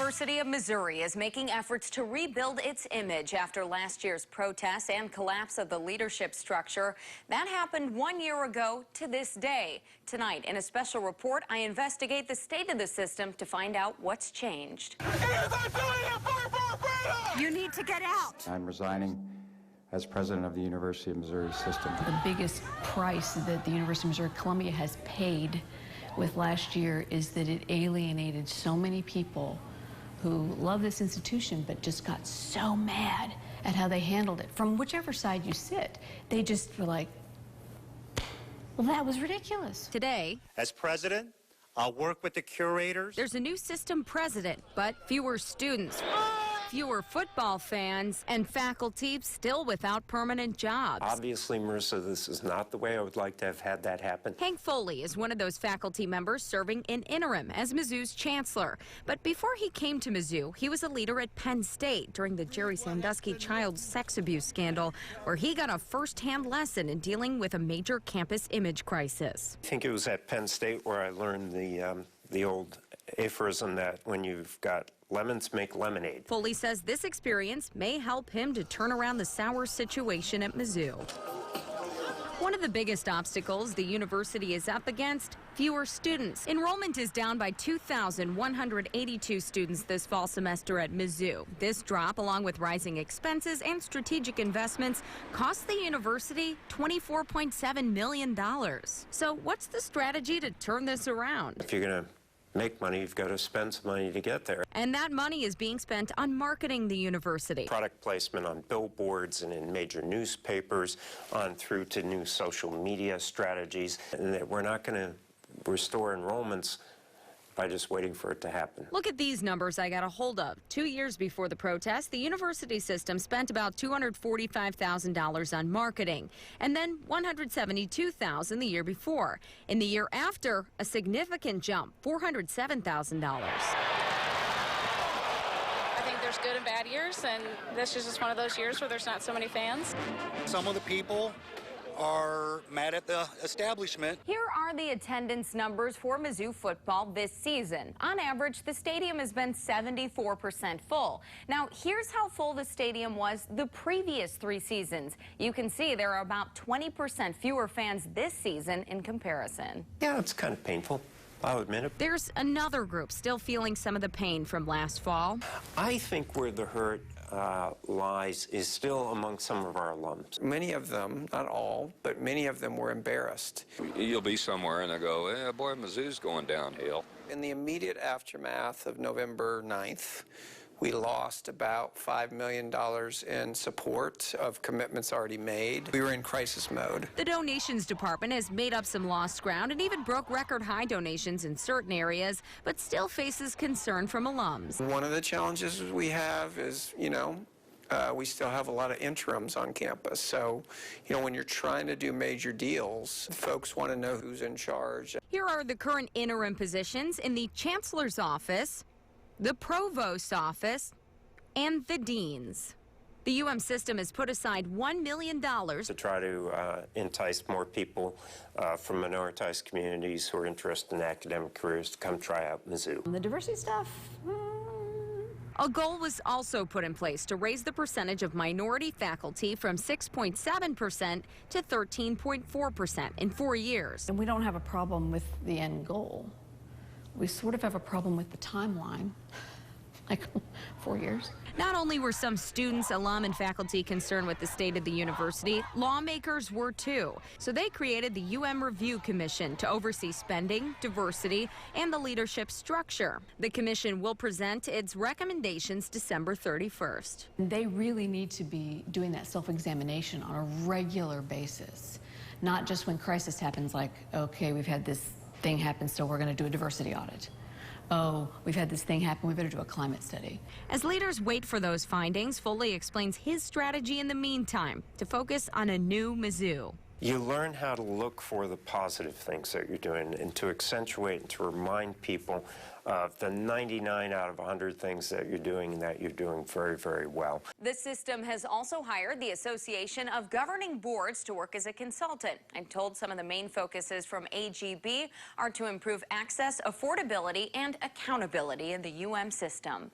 University of Missouri is making efforts to rebuild its image after last year's protests and collapse of the leadership structure. That happened 1 year ago to this day. Tonight, in a special report, I investigate the state of the system to find out what's changed. You need to get out. I'm resigning as president of the University of Missouri system. The biggest price that the University of Missouri Columbia has paid with last year is that it alienated so many people who love this institution but just got so mad at how they handled it. From whichever side you sit, they just were like, well, that was ridiculous. Today, as president, I'll work with the curators. There's a new system president, but fewer students, fewer football fans, and faculty still without permanent jobs. Obviously, Marissa, this is not the way I would like to have had that happen. Hank Foley is one of those faculty members serving in interim as Mizzou's chancellor. But before he came to Mizzou, he was a leader at Penn State during the Jerry Sandusky child sex abuse scandal, where he got a first-hand lesson in dealing with a major campus image crisis. I think it was at Penn State where I learned the old aphorism that when you've got lemons, make lemonade. Foley says this experience may help him to turn around the sour situation at Mizzou. One of the biggest obstacles the university is up against, fewer students. Enrollment is down by 2,182 students this fall semester at Mizzou. This drop, along with rising expenses and strategic investments, cost the university $24.7 million. So what's the strategy to turn this around? If you're going to make money, you've got to spend some money to get there. And that money is being spent on marketing the university. Product placement on billboards and in major newspapers, on through to new social media strategies. And that we're not going to restore enrollments by just waiting for it to happen. Look at these numbers I got a hold of. 2 years before the protest, the university system spent about $245,000 on marketing, and then $172,000 the year before. In the year after, a significant jump, $407,000. I think there's good and bad years, and this is just one of those years where there's not so many fans. Some of the people are mad at the establishment. Here are the attendance numbers for Mizzou football this season. On average, the stadium has been 74% full. Now, here's how full the stadium was the previous 3 seasons. You can see there are about 20% fewer fans this season in comparison. Yeah, it's kind of painful. I'll admit it. There's another group still feeling some of the pain from last fall. I think where the hurt lies is still among some of our alums. Many of them, not all, but many of them were embarrassed. You'll be somewhere and they'll go, yeah, boy, Mizzou's going downhill. In the immediate aftermath of November 9th, we lost about $5 million in support of commitments already made. We were in crisis mode. The donations department has made up some lost ground and even broke record high donations in certain areas, but still faces concern from alums. One of the challenges we have is, we still have a lot of interims on campus. So, when you're trying to do major deals, folks want to know who's in charge. Here are the current interim positions in the chancellor's office, the provost's office, and the dean's. The UM system has put aside $1 million to try to entice more people from minoritized communities who are interested in academic careers to come try out Mizzou. The diversity stuff, A goal was also put in place to raise the percentage of minority faculty from 6.7% to 13.4% in 4 years. and we don't have a problem with the end goal. We sort of have a problem with the timeline, like 4 years. Not only were some students, alum, and faculty concerned with the state of the university, lawmakers were too. So they created the UM Review Commission to oversee spending, diversity, and the leadership structure. The commission will present its recommendations December 31st. They really need to be doing that self-examination on a regular basis, not just when crisis happens, like, okay, we've had this thing happen, so we're going to do a diversity audit. Oh, we've had this thing happen, we better do a climate study. As leaders wait for those findings, Foley explains his strategy in the meantime to focus on a new Mizzou. You learn how to look for the positive things that you're doing and to accentuate and to remind people of the 99 out of 100 things that you're doing and that you're doing very, very well. The system has also hired the Association of Governing Boards to work as a consultant. I'm told some of the main focuses from AGB are to improve access, affordability, and accountability in the UM system.